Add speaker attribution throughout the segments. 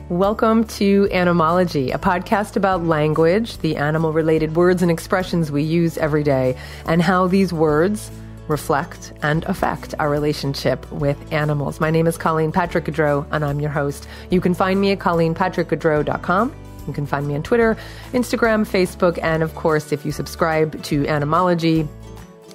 Speaker 1: Welcome to Animology, a podcast about language, the animal-related words and expressions we use every day, and how these words reflect and affect our relationship with animals. My name is Colleen Patrick-Goudreau, and I'm your host. You can find me at ColleenPatrickGoudreau.com. You can find me on Twitter, Instagram, Facebook, and of course, if you subscribe to Animology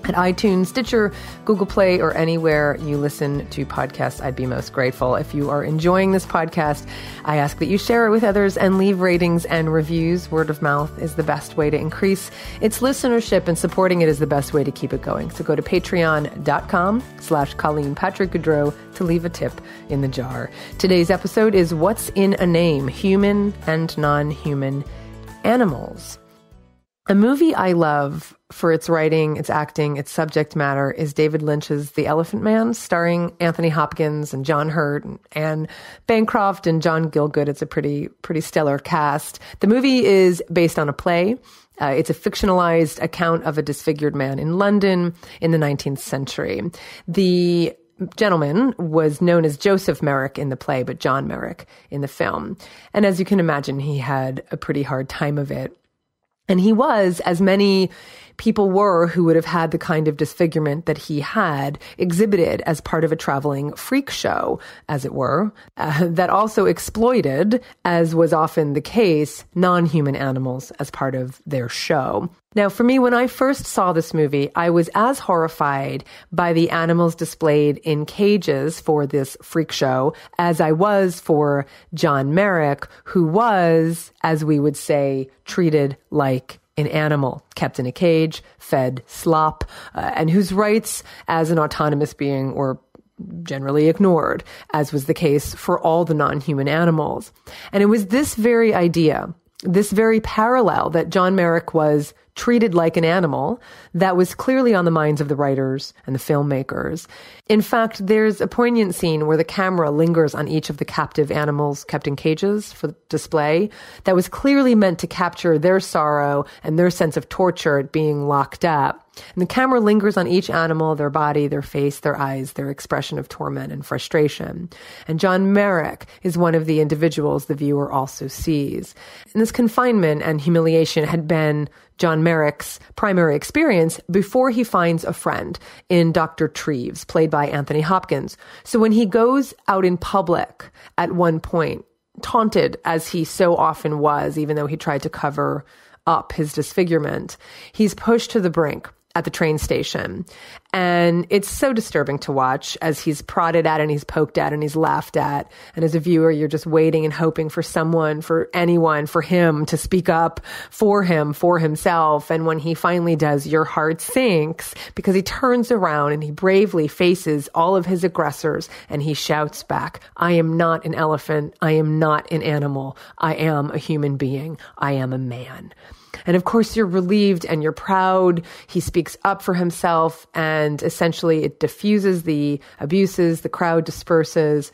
Speaker 1: at iTunes, Stitcher, Google Play, or anywhere you listen to podcasts, I'd be most grateful. If you are enjoying this podcast, I ask that you share it with others and leave ratings and reviews. Word of mouth is the best way to increase its listenership, and supporting it is the best way to keep it going. So go to patreon.com/Colleen Patrick-Goudreau to leave a tip in the jar. Today's episode is What's in a Name? Human and Non-Human Animals. A movie I love for its writing, its acting, its subject matter is David Lynch's The Elephant Man, starring Anthony Hopkins and John Hurt and Anne Bancroft and John Gielgud. It's a pretty stellar cast. The movie is based on a play. It's a fictionalized account of a disfigured man in London in the 19th century. The gentleman was known as Joseph Merrick in the play, but John Merrick in the film. And as you can imagine, he had a pretty hard time of it. And he was, as many people were who would have had the kind of disfigurement that he had, exhibited as part of a traveling freak show, as it were, that also exploited, as was often the case, non-human animals as part of their show. Now, for me, when I first saw this movie, I was as horrified by the animals displayed in cages for this freak show as I was for John Merrick, who was, as we would say, treated like an animal, kept in a cage, fed slop, and whose rights as an autonomous being were generally ignored, as was the case for all the non-human animals. And it was this very idea, this very parallel that John Merrick was treated like an animal that was clearly on the minds of the writers and the filmmakers. In fact, there's a poignant scene where the camera lingers on each of the captive animals kept in cages for display that was clearly meant to capture their sorrow and their sense of torture at being locked up. And the camera lingers on each animal, their body, their face, their eyes, their expression of torment and frustration. And John Merrick is one of the individuals the viewer also sees. And this confinement and humiliation had been John Merrick's primary experience before he finds a friend in Dr. Treves, played by Anthony Hopkins. So when he goes out in public at one point, taunted as he so often was, even though he tried to cover up his disfigurement, he's pushed to the brink at the train station. And it's so disturbing to watch as he's prodded at and he's poked at and he's laughed at. And as a viewer, you're just waiting and hoping for someone, for anyone, for him to speak up for him, for himself. And when he finally does, your heart sinks because he turns around and he bravely faces all of his aggressors and he shouts back, "I am not an elephant. I am not an animal. I am a human being. I am a man." And of course, you're relieved and you're proud. He speaks up for himself, and essentially it diffuses the abuses, the crowd disperses.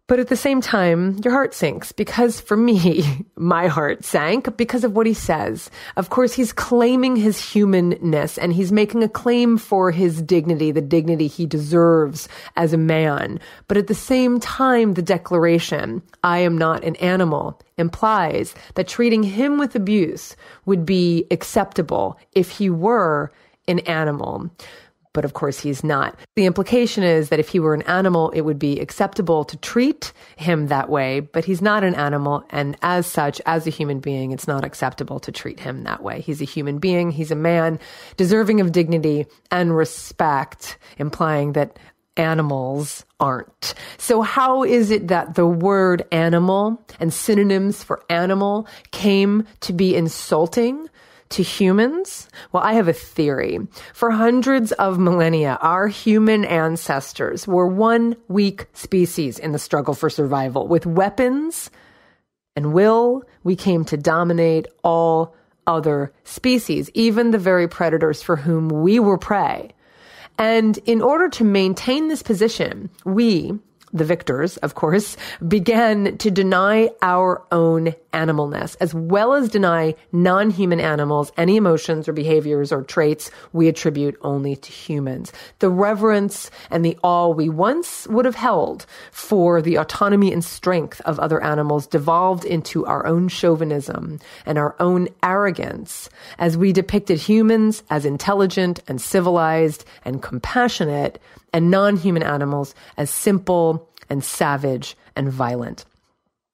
Speaker 1: But at the same time, your heart sinks because for me, my heart sank because of what he says. Of course, he's claiming his humanness and he's making a claim for his dignity, the dignity he deserves as a man. But at the same time, the declaration, "I am not an animal," implies that treating him with abuse would be acceptable if he were an animal. But of course, he's not. The implication is that if he were an animal, it would be acceptable to treat him that way, but he's not an animal, and as such, as a human being, it's not acceptable to treat him that way. He's a human being, he's a man, deserving of dignity and respect, implying that animals aren't. So how is it that the word animal and synonyms for animal came to be insulting to humans? Well, I have a theory. For hundreds of millennia, our human ancestors were one weak species in the struggle for survival. With weapons and will, we came to dominate all other species, even the very predators for whom we were prey. And in order to maintain this position, we, the victors, of course, began to deny our own animalness, as well as deny non-human animals any emotions or behaviors or traits we attribute only to humans. The reverence and the awe we once would have held for the autonomy and strength of other animals devolved into our own chauvinism and our own arrogance as we depicted humans as intelligent and civilized and compassionate, and non-human animals as simple and savage and violent.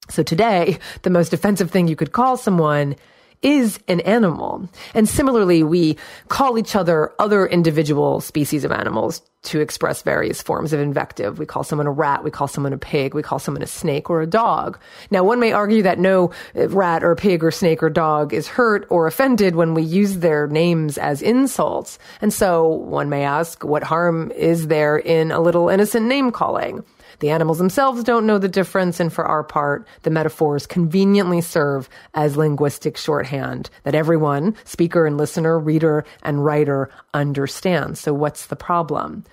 Speaker 1: So today, the most offensive thing you could call someone is an animal. And similarly, we call each other other individual species of animals to express various forms of invective. We call someone a rat, we call someone a pig, we call someone a snake or a dog. Now, one may argue that no rat or pig or snake or dog is hurt or offended when we use their names as insults. And so one may ask, what harm is there in a little innocent name calling? The animals themselves don't know the difference, and for our part, the metaphors conveniently serve as linguistic shorthand that everyone, speaker and listener, reader and writer, understands. So what's the problem?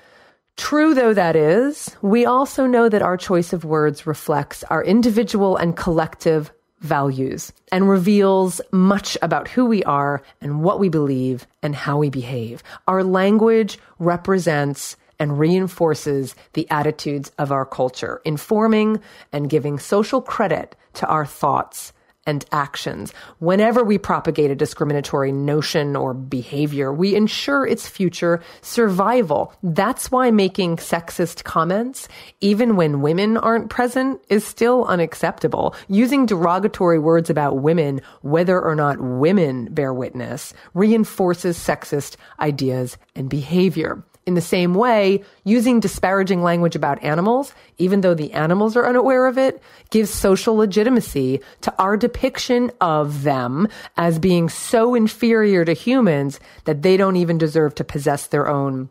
Speaker 1: True though that is, we also know that our choice of words reflects our individual and collective values and reveals much about who we are and what we believe and how we behave. Our language represents and reinforces the attitudes of our culture, informing and giving social credit to our thoughts and actions. Whenever we propagate a discriminatory notion or behavior, we ensure its future survival. That's why making sexist comments, even when women aren't present, is still unacceptable. Using derogatory words about women, whether or not women bear witness, reinforces sexist ideas and behavior. In the same way, using disparaging language about animals, even though the animals are unaware of it, gives social legitimacy to our depiction of them as being so inferior to humans that they don't even deserve to possess their own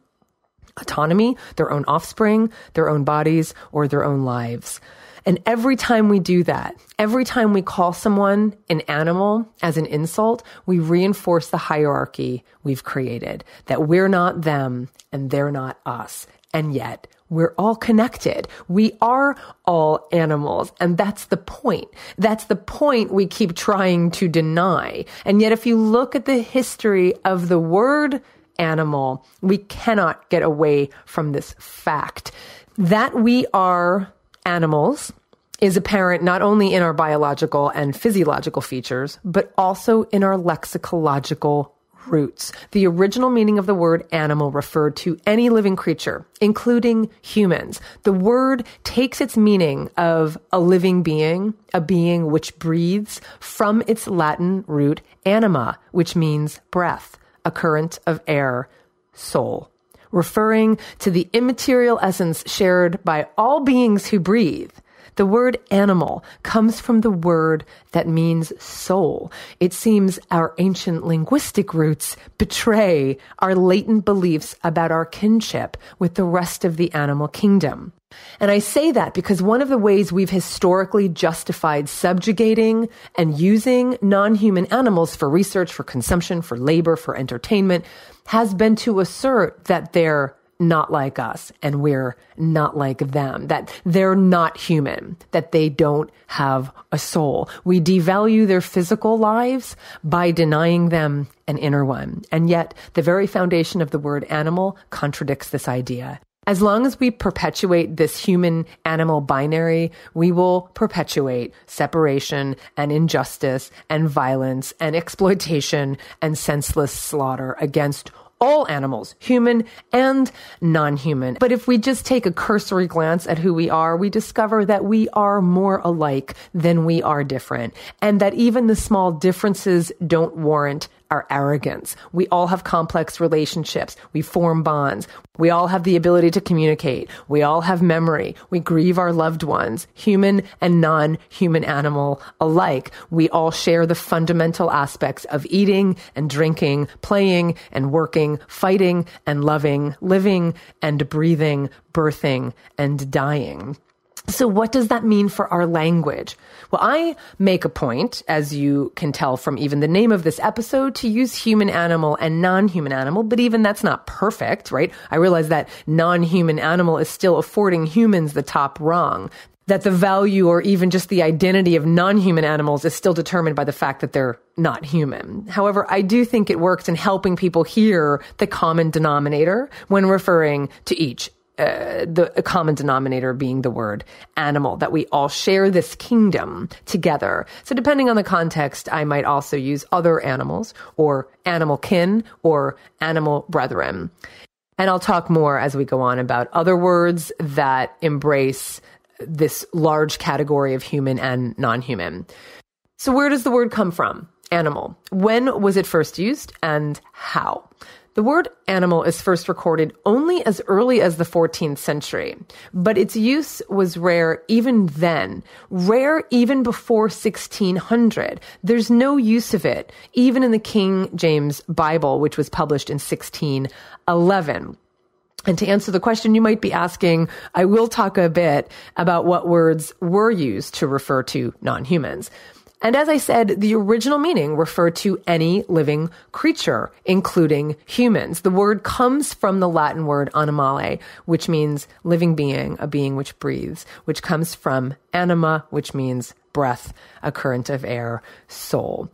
Speaker 1: autonomy, their own offspring, their own bodies, or their own lives. And every time we do that, every time we call someone an animal as an insult, we reinforce the hierarchy we've created, that we're not them and they're not us. And yet we're all connected. We are all animals. And that's the point. That's the point we keep trying to deny. And yet if you look at the history of the word animal, we cannot get away from this fact that we are animals is apparent not only in our biological and physiological features, but also in our lexicological roots. The original meaning of the word animal referred to any living creature, including humans. The word takes its meaning of a living being, a being which breathes, from its Latin root anima, which means breath, a current of air, soul, referring to the immaterial essence shared by all beings who breathe. The word animal comes from the word that means soul. It seems our ancient linguistic roots betray our latent beliefs about our kinship with the rest of the animal kingdom. And I say that because one of the ways we've historically justified subjugating and using non-human animals for research, for consumption, for labor, for entertainment, has been to assert that they're not like us and we're not like them, that they're not human, that they don't have a soul. We devalue their physical lives by denying them an inner one. And yet the very foundation of the word animal contradicts this idea. As long as we perpetuate this human-animal binary, we will perpetuate separation and injustice and violence and exploitation and senseless slaughter against all animals, human and non-human. But if we just take a cursory glance at who we are, we discover that we are more alike than we are different, and that even the small differences don't warrant our arrogance. We all have complex relationships. We form bonds. We all have the ability to communicate. We all have memory. We grieve our loved ones, human and non-human animal alike. We all share the fundamental aspects of eating and drinking, playing and working, fighting and loving, living and breathing, birthing and dying. So what does that mean for our language? Well, I make a point, as you can tell from even the name of this episode, to use human animal and non-human animal, but even that's not perfect, right? I realize that non-human animal is still affording humans the top rung, that the value or even just the identity of non-human animals is still determined by the fact that they're not human. However, I do think it works in helping people hear the common denominator when referring to each the common denominator being the word animal, that we all share this kingdom together. So depending on the context, I might also use other animals or animal kin or animal brethren. And I'll talk more as we go on about other words that embrace this large category of human and non-human. So where does the word come from? Animal. When was it first used and how? The word animal is first recorded only as early as the 14th century, but its use was rare even then, rare even before 1600. There's no use of it, even in the King James Bible, which was published in 1611. And to answer the question you might be asking, I will talk a bit about what words were used to refer to non-humans. And as I said, the original meaning referred to any living creature, including humans. The word comes from the Latin word animale, which means living being, a being which breathes, which comes from anima, which means breath, a current of air, soul.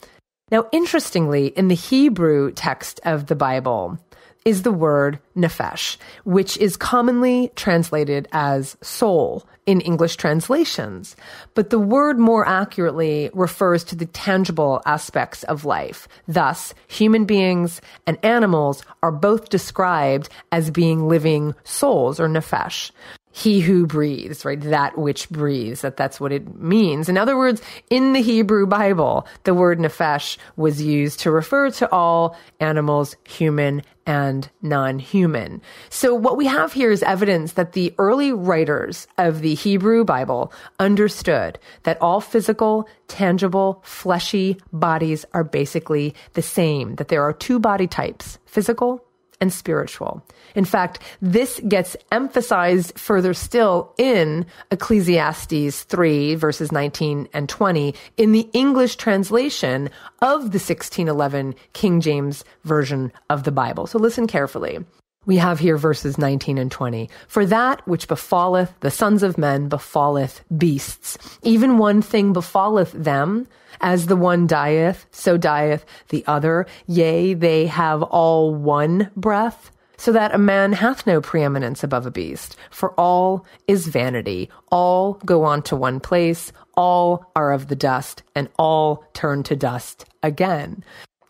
Speaker 1: Now, interestingly, in the Hebrew text of the Bible is the word nephesh, which is commonly translated as soul in English translations. But the word more accurately refers to the tangible aspects of life. Thus, human beings and animals are both described as being living souls or nephesh. He who breathes, right? That which breathes, that's what it means. In other words, in the Hebrew Bible, the word nephesh was used to refer to all animals, human and non-human. So what we have here is evidence that the early writers of the Hebrew Bible understood that all physical, tangible, fleshy bodies are basically the same, that there are two body types, physical and spiritual. In fact, this gets emphasized further still in Ecclesiastes 3, verses 19 and 20, in the English translation of the 1611 King James Version of the Bible. So listen carefully. We have here verses 19 and 20. For that which befalleth the sons of men befalleth beasts. Even one thing befalleth them. As the one dieth, so dieth the other. Yea, they have all one breath. So that a man hath no preeminence above a beast. For all is vanity. All go on to one place. All are of the dust, and all turn to dust again.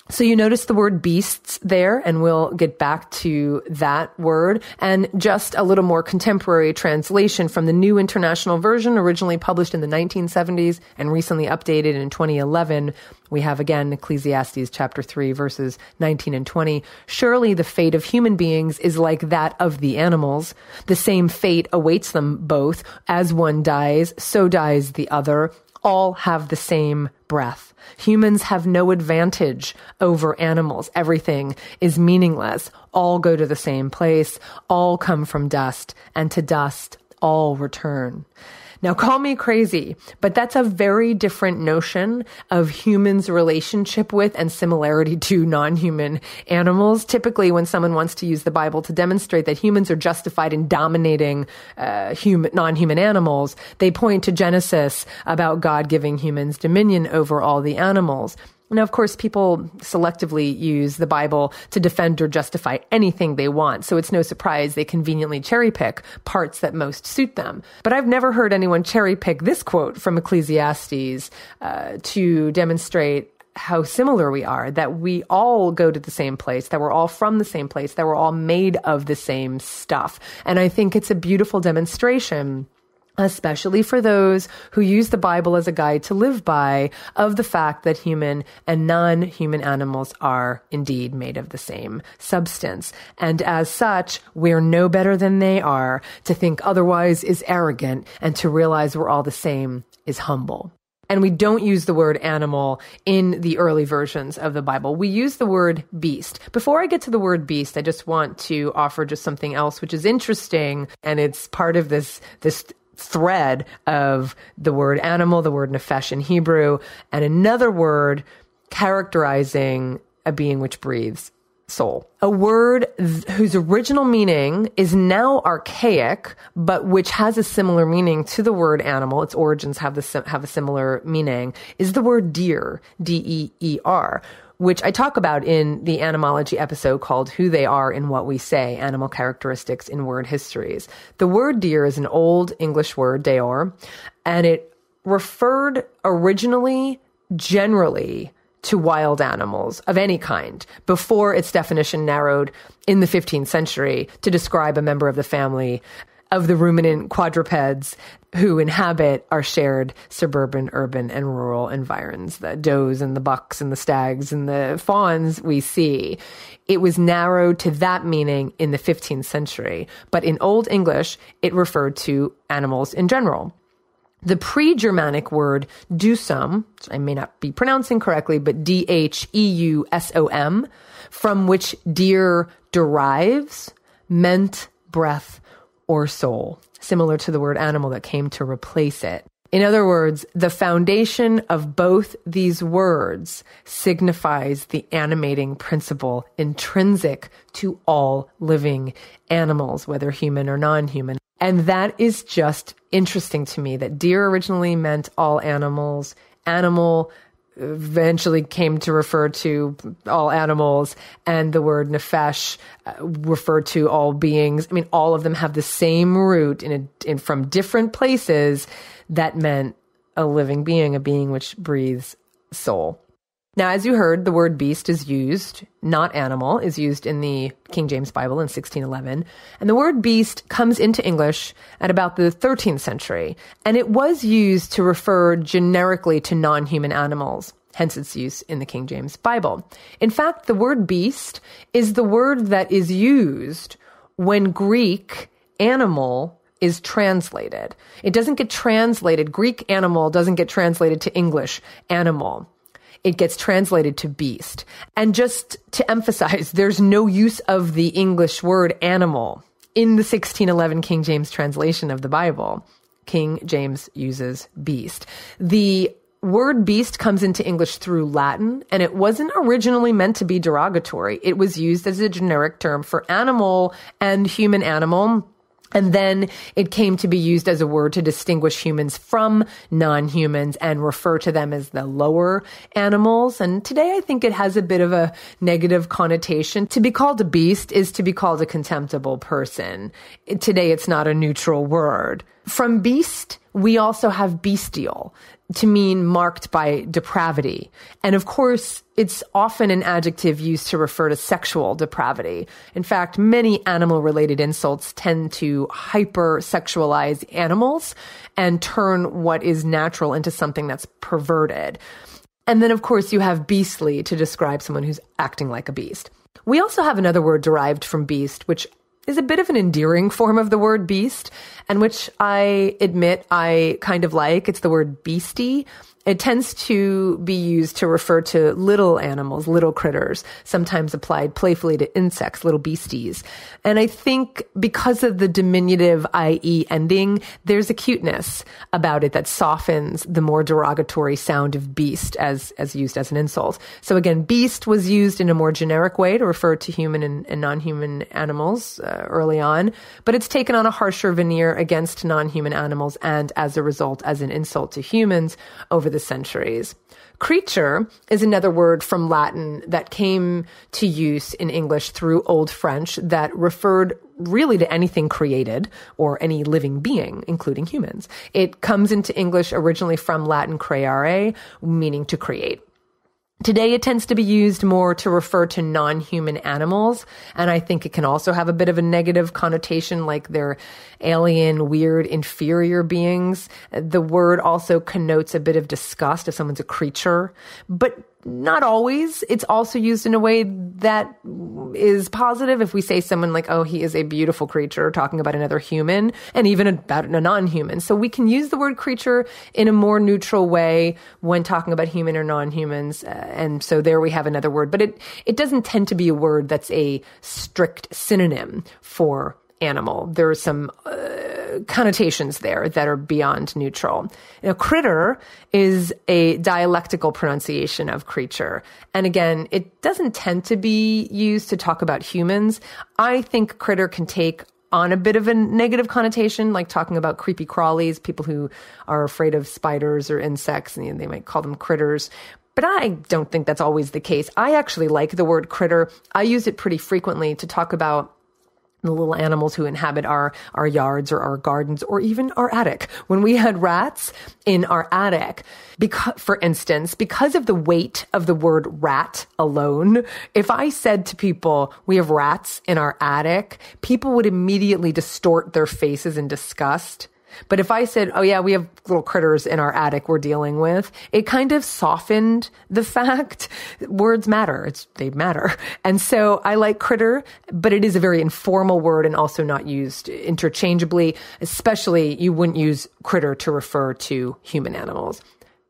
Speaker 1: So you notice the word beasts there, and we'll get back to that word. And just a little more contemporary translation from the New International Version, originally published in the 1970s and recently updated in 2011. We have again Ecclesiastes chapter 3, verses 19 and 20. Surely the fate of human beings is like that of the animals. The same fate awaits them both. As one dies, so dies the other. All have the same breath. Humans have no advantage over animals. Everything is meaningless. All go to the same place. All come from dust, and to dust all return. Now, call me crazy, but that's a very different notion of humans' relationship with and similarity to non-human animals. Typically, when someone wants to use the Bible to demonstrate that humans are justified in dominating non-human animals, they point to Genesis about God giving humans dominion over all the animals. Now, of course, people selectively use the Bible to defend or justify anything they want, so it's no surprise they conveniently cherry-pick parts that most suit them. But I've never heard anyone cherry-pick this quote from Ecclesiastes to demonstrate how similar we are, that we all go to the same place, that we're all from the same place, that we're all made of the same stuff. And I think it's a beautiful demonstration, especially for those who use the Bible as a guide to live by, of the fact that human and non-human animals are indeed made of the same substance. And as such, we're no better than they are. To think otherwise is arrogant, and to realize we're all the same is humble. And we don't use the word animal in the early versions of the Bible. We use the word beast. Before I get to the word beast, I just want to offer just something else, which is interesting, and it's part of this thread of the word animal, the word nefesh in Hebrew, and another word characterizing a being which breathes, soul. A word whose original meaning is now archaic, but which has a similar meaning to the word animal. Its origins have a similar meaning, is the word deer, D-E-E-R, which I talk about in the animology episode called Who They Are in What We Say, Animal Characteristics in Word Histories. The word deer is an old English word, deor, and it referred originally generally to wild animals of any kind before its definition narrowed in the 15th century to describe a member of the family of the ruminant quadrupeds who inhabit our shared suburban, urban, and rural environs, the does and the bucks and the stags and the fawns we see. It was narrowed to that meaning in the 15th century, but in Old English, it referred to animals in general. The pre-Germanic word dusum, which I may not be pronouncing correctly, but D-H-E-U-S-O-M, from which deer derives, meant breath or soul, similar to the word animal that came to replace it. In other words, the foundation of both these words signifies the animating principle intrinsic to all living animals, whether human or non-human. And that is just interesting to me, that deer originally meant all animals. Animal eventually came to refer to all animals, and the word nefesh referred to all beings. I mean, all of them have the same root in from different places that meant a living being, a being which breathes soul. Now, as you heard, the word beast is used, not animal, is used in the King James Bible in 1611. And the word beast comes into English at about the 13th century. And it was used to refer generically to non-human animals, hence its use in the King James Bible. In fact, the word beast is the word that is used when Greek animal is translated. It doesn't get translated. Greek animal doesn't get translated to English animal. It gets translated to beast. And just to emphasize, there's no use of the English word animal in the 1611 King James translation of the Bible. King James uses beast. The word beast comes into English through Latin, and it wasn't originally meant to be derogatory. It was used as a generic term for animal and human animal. And then it came to be used as a word to distinguish humans from non-humans and refer to them as the lower animals. And today I think it has a bit of a negative connotation. To be called a beast is to be called a contemptible person. Today it's not a neutral word. From beast, we also have bestial, to mean marked by depravity. And of course, it's often an adjective used to refer to sexual depravity. In fact, many animal-related insults tend to hyper-sexualize animals and turn what is natural into something that's perverted. And then, of course, you have beastly to describe someone who's acting like a beast. We also have another word derived from beast, which is a bit of an endearing form of the word beast, and which I admit I kind of like. It's the word beastie. It tends to be used to refer to little animals, little critters, sometimes applied playfully to insects, little beasties. And I think because of the diminutive IE ending, there's a cuteness about it that softens the more derogatory sound of beast as used as an insult. So again, beast was used in a more generic way to refer to human and non-human animals early on, but it's taken on a harsher veneer against non-human animals and as a result as an insult to humans over the centuries. Creature is another word from Latin that came to use in English through Old French that referred really to anything created or any living being, including humans. It comes into English originally from Latin creare, meaning to create. Today, it tends to be used more to refer to non-human animals, and I think it can also have a bit of a negative connotation, like they're alien, weird, inferior beings. The word also connotes a bit of disgust if someone's a creature, but not always. It's also used in a way that is positive. If we say someone like, oh, he is a beautiful creature, talking about another human, and even about a non-human. So we can use the word creature in a more neutral way when talking about human or non-humans. And so there we have another word. But it doesn't tend to be a word that's a strict synonym for animal. There are some connotations there that are beyond neutral. Now, critter is a dialectical pronunciation of creature. And again, it doesn't tend to be used to talk about humans. I think critter can take on a bit of a negative connotation, like talking about creepy crawlies, people who are afraid of spiders or insects, and they might call them critters. But I don't think that's always the case. I actually like the word critter. I use it pretty frequently to talk about the little animals who inhabit our yards or our gardens or even our attic. When we had rats in our attic, for instance, because of the weight of the word rat alone, if I said to people, we have rats in our attic, people would immediately distort their faces in disgust. But if I said, oh yeah, we have little critters in our attic we're dealing with, it kind of softened the fact words matter. They matter. And so I like critter, but it is a very informal word and also not used interchangeably. Especially you wouldn't use critter to refer to human animals.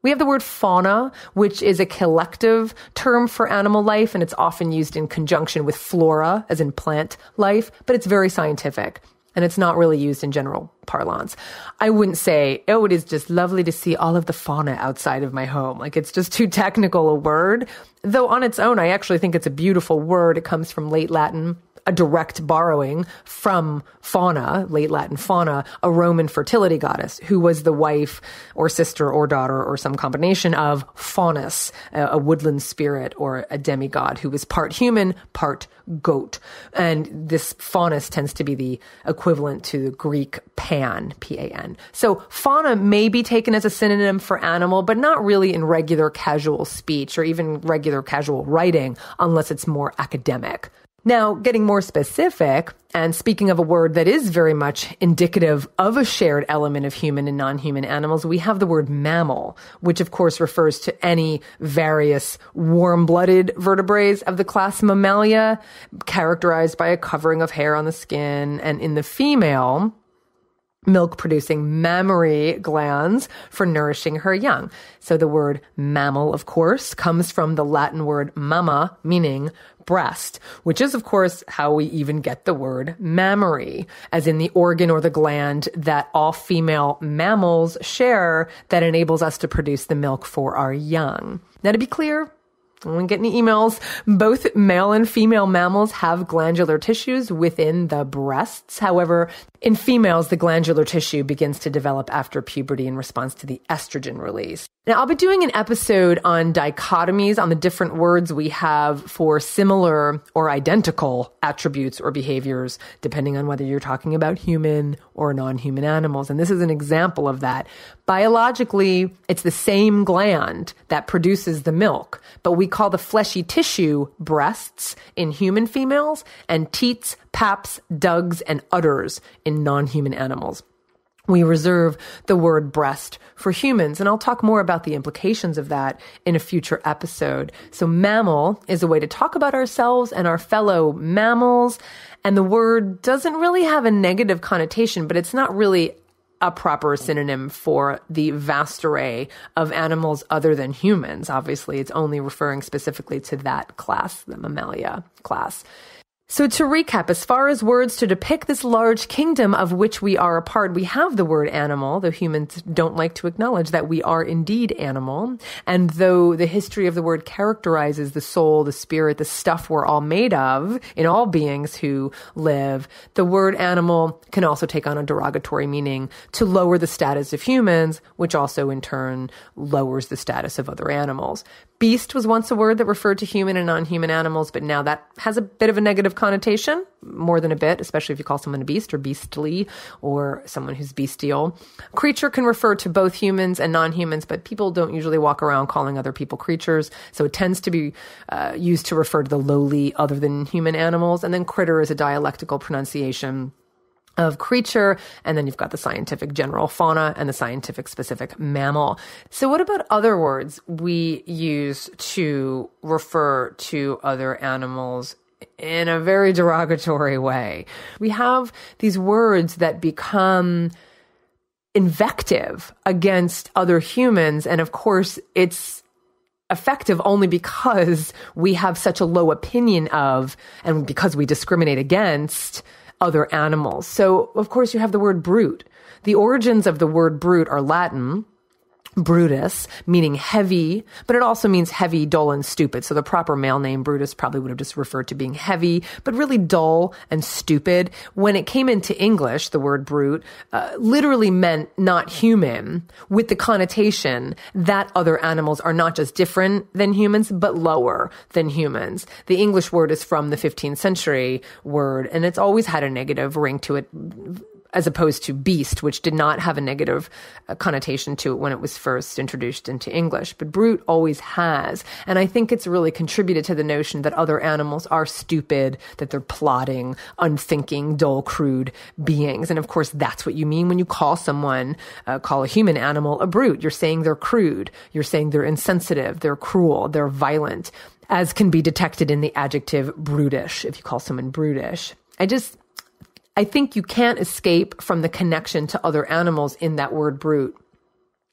Speaker 1: We have the word fauna, which is a collective term for animal life, and it's often used in conjunction with flora, as in plant life, but it's very scientific. And it's not really used in general parlance. I wouldn't say, oh, it is just lovely to see all of the fauna outside of my home. Like, it's just too technical a word. Though on its own, I actually think it's a beautiful word. It comes from late Latin, a direct borrowing from fauna, late Latin fauna, a Roman fertility goddess who was the wife or sister or daughter or some combination of Faunus, a woodland spirit or a demigod who was part human, part goat. And this Faunus tends to be the equivalent to the Greek Pan, P-A-N. So fauna may be taken as a synonym for animal, but not really in regular casual speech or even regular casual writing unless it's more academic. Now, getting more specific, and speaking of a word that is very much indicative of a shared element of human and non-human animals, we have the word mammal, which of course refers to any various warm-blooded vertebrates of the class Mammalia, characterized by a covering of hair on the skin, and in the female, milk-producing mammary glands for nourishing her young. So the word mammal, of course, comes from the Latin word mamma, meaning breast, which is, of course, how we even get the word mammary, as in the organ or the gland that all female mammals share that enables us to produce the milk for our young. Now, to be clear, I won't get any emails. Both male and female mammals have glandular tissues within the breasts. However, in females, the glandular tissue begins to develop after puberty in response to the estrogen release. Now, I'll be doing an episode on dichotomies, on the different words we have for similar or identical attributes or behaviors, depending on whether you're talking about human or non-human animals. And this is an example of that. Biologically, it's the same gland that produces the milk, but we call the fleshy tissue breasts in human females and teats, paps, dugs, and udders in non-human animals. We reserve the word breast for humans, and I'll talk more about the implications of that in a future episode. So mammal is a way to talk about ourselves and our fellow mammals, and the word doesn't really have a negative connotation, but it's not really a proper synonym for the vast array of animals other than humans. Obviously, it's only referring specifically to that class, the Mammalia class. So to recap, as far as words to depict this large kingdom of which we are a part, we have the word animal, though humans don't like to acknowledge that we are indeed animal. And though the history of the word characterizes the soul, the spirit, the stuff we're all made of in all beings who live, the word animal can also take on a derogatory meaning to lower the status of humans, which also in turn lowers the status of other animals. Beast was once a word that referred to human and non-human animals, but now that has a bit of a negative connotation, more than a bit, especially if you call someone a beast or beastly or someone who's bestial. Creature can refer to both humans and non-humans, but people don't usually walk around calling other people creatures, so it tends to be used to refer to the lowly other than human animals. And then critter is a dialectical pronunciation of creature, and then you've got the scientific general fauna and the scientific specific mammal. So what about other words we use to refer to other animals in a very derogatory way? We have these words that become invective against other humans, and of course it's effective only because we have such a low opinion of, and because we discriminate against other animals. So, of course, you have the word brute. The origins of the word brute are Latin, Brutus, meaning heavy, but it also means heavy, dull, and stupid. So the proper male name, Brutus, probably would have just referred to being heavy, but really dull and stupid. When it came into English, the word brute literally meant not human, with the connotation that other animals are not just different than humans, but lower than humans. The English word is from the 15th century word, and it's always had a negative ring to it, as opposed to beast, which did not have a negative connotation to it when it was first introduced into English. But brute always has. And I think it's really contributed to the notion that other animals are stupid, that they're plodding, unthinking, dull, crude beings. And of course, that's what you mean when you call someone, call a human animal a brute. You're saying they're crude. You're saying they're insensitive, they're cruel, they're violent, as can be detected in the adjective brutish, if you call someone brutish. I think you can't escape from the connection to other animals in that word brute.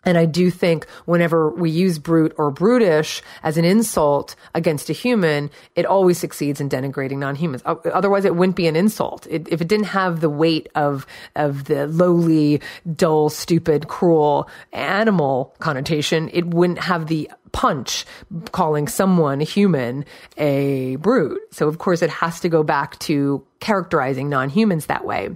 Speaker 1: And I do think whenever we use brute or brutish as an insult against a human, it always succeeds in denigrating non-humans. Otherwise, it wouldn't be an insult. If it didn't have the weight of the lowly, dull, stupid, cruel animal connotation, it wouldn't have the punch calling someone a human a brute. So, of course, it has to go back to characterizing non-humans that way.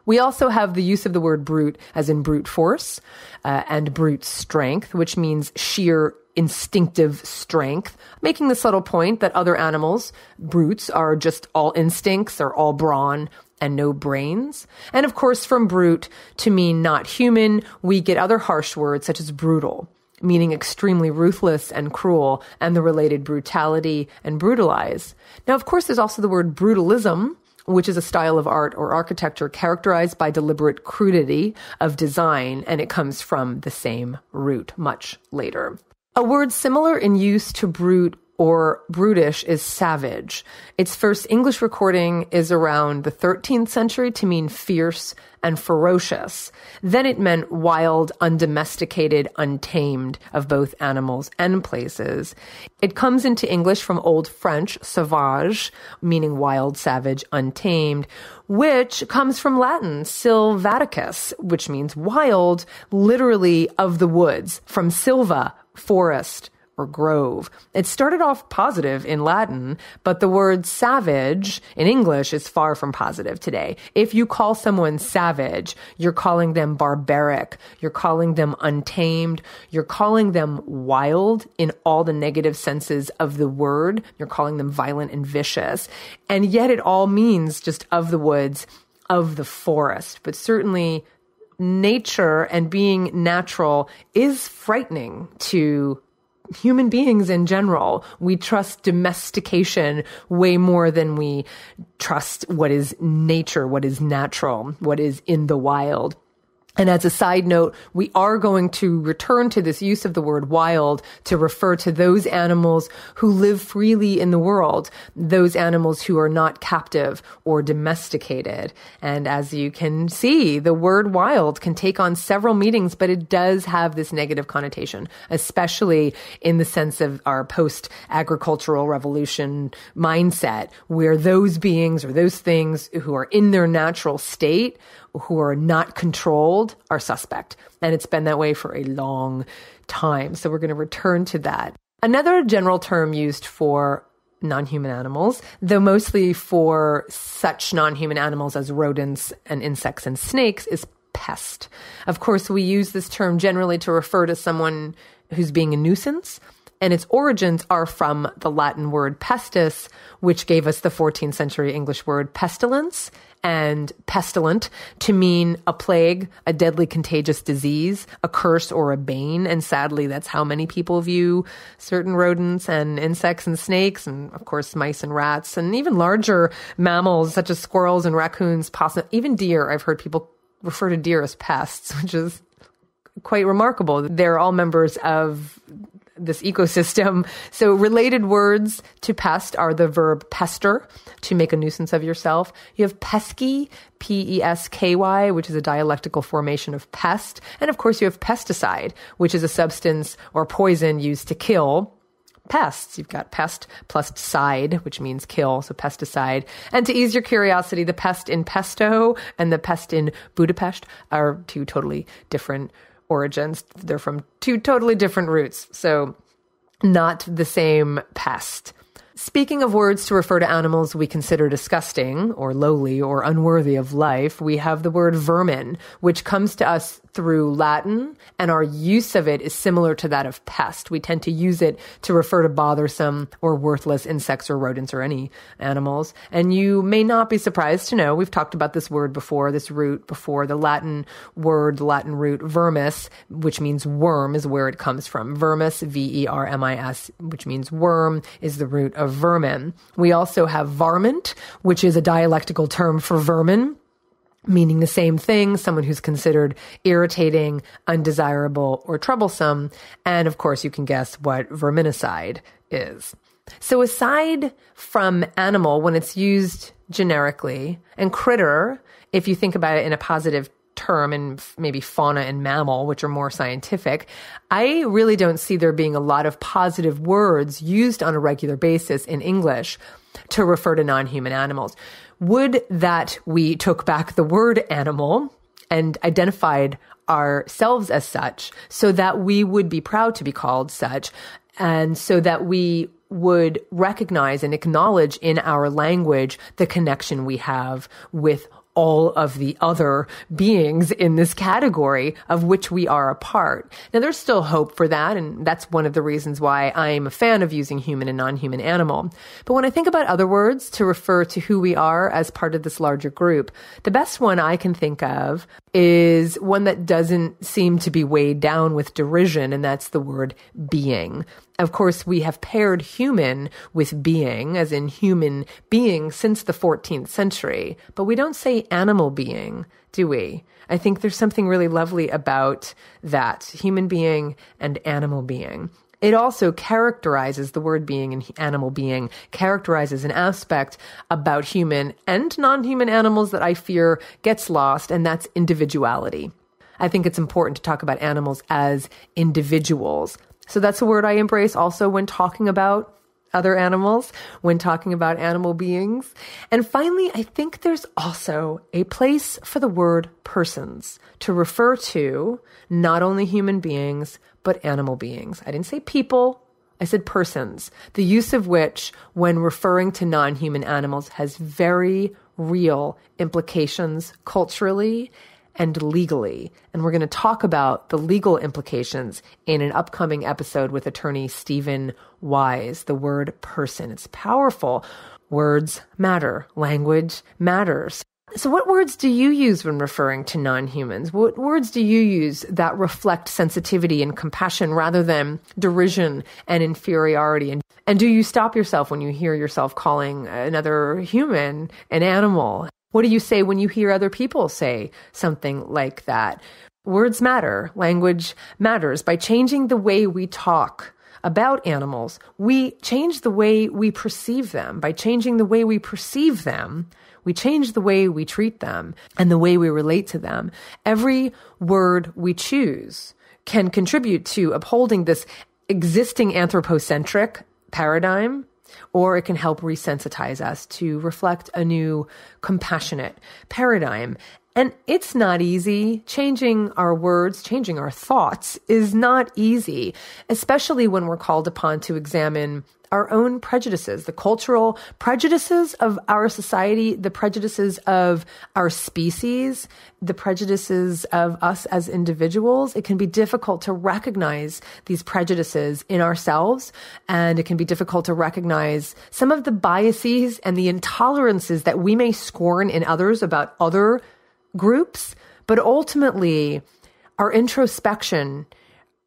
Speaker 1: We also have the use of the word brute as in brute force and brute strength, which means sheer instinctive strength, making the subtle point that other animals, brutes, are just all instincts or all brawn and no brains. And of course, from brute to mean not human, we get other harsh words such as brutal, meaning extremely ruthless and cruel, and the related brutality and brutalize. Now, of course, there's also the word brutalism, which is a style of art or architecture characterized by deliberate crudity of design, and it comes from the same root much later. A word similar in use to brute or brutish is savage. Its first English recording is around the 13th century to mean fierce and ferocious. Then it meant wild, undomesticated, untamed of both animals and places. It comes into English from Old French, sauvage, meaning wild, savage, untamed, which comes from Latin, silvaticus, which means wild, literally of the woods, from silva, forest, or grove. It started off positive in Latin, but the word savage in English is far from positive today. If you call someone savage, you're calling them barbaric, you're calling them untamed, you're calling them wild in all the negative senses of the word, you're calling them violent and vicious, and yet it all means just of the woods, of the forest. But certainly nature and being natural is frightening to human beings in general. We trust domestication way more than we trust what is nature, what is natural, what is in the wild. And as a side note, we are going to return to this use of the word wild to refer to those animals who live freely in the world, those animals who are not captive or domesticated. And as you can see, the word wild can take on several meanings, but it does have this negative connotation, especially in the sense of our post-agricultural revolution mindset, where those beings or those things who are in their natural state, who are not controlled, are suspect. And it's been that way for a long time. So we're going to return to that. Another general term used for non-human animals, though mostly for such non-human animals as rodents and insects and snakes, is pest. Of course, we use this term generally to refer to someone who's being a nuisance, and its origins are from the Latin word pestis, which gave us the 14th century English word pestilence, and pestilent to mean a plague, a deadly contagious disease, a curse or a bane. And sadly, that's how many people view certain rodents and insects and snakes, and of course, mice and rats, and even larger mammals such as squirrels and raccoons, possum, even deer. I've heard people refer to deer as pests, which is quite remarkable. They're all members of this ecosystem. So related words to pest are the verb pester, to make a nuisance of yourself. You have pesky, P-E-S-K-Y, which is a dialectical formation of pest. And of course you have pesticide, which is a substance or poison used to kill pests. You've got pest plus side, which means kill, so pesticide. And to ease your curiosity, the pest in pesto and the pest in Budapest are two totally different origins. They're from two totally different roots, so not the same pest. Speaking of words to refer to animals we consider disgusting or lowly or unworthy of life, we have the word vermin, which comes to us through Latin, and our use of it is similar to that of pest. We tend to use it to refer to bothersome or worthless insects or rodents or any animals. And you may not be surprised to know, we've talked about this word before, this root before, the Latin root vermis, which means worm, is where it comes from. Vermis, V-E-R-M-I-S, which means worm, is the root of vermin. We also have varmint, which is a dialectical term for vermin, meaning the same thing, someone who's considered irritating, undesirable, or troublesome. And of course, you can guess what verminicide is. So aside from animal, when it's used generically, and critter, if you think about it in a positive term, and maybe fauna and mammal, which are more scientific, I really don't see there being a lot of positive words used on a regular basis in English to refer to non-human animals. Would that we took back the word animal and identified ourselves as such, so that we would be proud to be called such, and so that we would recognize and acknowledge in our language the connection we have with all of the other beings in this category of which we are a part. Now, there's still hope for that, and that's one of the reasons why I'm a fan of using human and non-human animal. But when I think about other words to refer to who we are as part of this larger group, the best one I can think of is one that doesn't seem to be weighed down with derision, and that's the word being. Of course, we have paired human with being, as in human being, since the 14th century, but we don't say animal being, do we? I think there's something really lovely about that, human being and animal being. It also characterizes, the word being and animal being characterizes an aspect about human and non-human animals that I fear gets lost, and that's individuality. I think it's important to talk about animals as individuals. So that's a word I embrace also when talking about other animals, when talking about animal beings. And finally, I think there's also a place for the word persons to refer to not only human beings, but animal beings. I didn't say people, I said persons, the use of which, when referring to non-human animals, has very real implications culturally and legally. And we're going to talk about the legal implications in an upcoming episode with attorney Stephen Wise. The word person, it's powerful. Words matter. Language matters. So what words do you use when referring to non-humans? What words do you use that reflect sensitivity and compassion rather than derision and inferiority? And do you stop yourself when you hear yourself calling another human an animal? What do you say when you hear other people say something like that? Words matter. Language matters. By changing the way we talk about animals, we change the way we perceive them. By changing the way we perceive them, we change the way we treat them and the way we relate to them. Every word we choose can contribute to upholding this existing anthropocentric paradigm, or it can help resensitize us to reflect a new compassionate paradigm. And it's not easy. Changing our words, changing our thoughts is not easy, especially when we're called upon to examine our own prejudices, the cultural prejudices of our society, the prejudices of our species, the prejudices of us as individuals. It can be difficult to recognize these prejudices in ourselves, and it can be difficult to recognize some of the biases and the intolerances that we may scorn in others about other groups. But ultimately, our introspection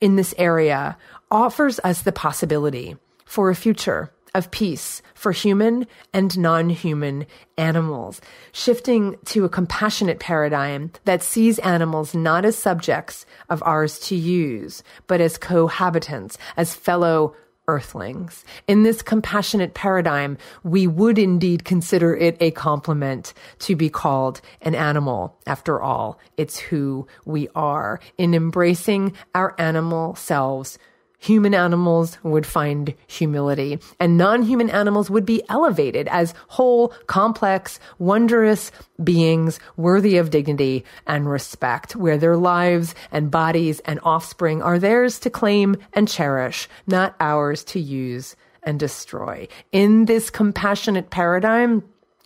Speaker 1: in this area offers us the possibility for a future of peace for human and non-human animals, shifting to a compassionate paradigm that sees animals not as subjects of ours to use, but as cohabitants, as fellow earthlings. In this compassionate paradigm, we would indeed consider it a compliment to be called an animal. After all, it's who we are. In embracing our animal selves, human animals would find humility, and non-human animals would be elevated as whole, complex, wondrous beings worthy of dignity and respect, where their lives and bodies and offspring are theirs to claim and cherish, not ours to use and destroy. In this compassionate paradigm,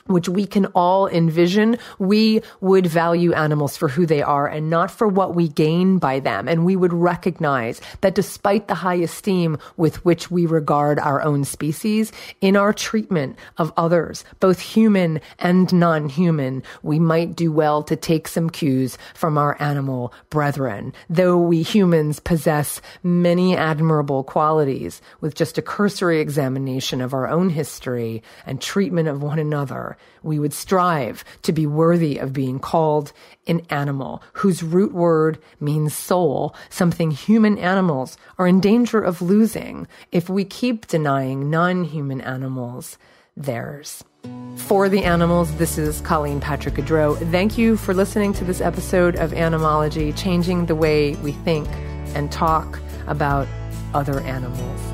Speaker 1: which we can all envision, we would value animals for who they are and not for what we gain by them. And we would recognize that despite the high esteem with which we regard our own species, in our treatment of others, both human and non-human, we might do well to take some cues from our animal brethren. Though we humans possess many admirable qualities, with just a cursory examination of our own history and treatment of one another, we would strive to be worthy of being called an animal, whose root word means soul, something human animals are in danger of losing if we keep denying non-human animals theirs. For the animals, this is Colleen Patrick-Goudreau. Thank you for listening to this episode of Animology, changing the way we think and talk about other animals.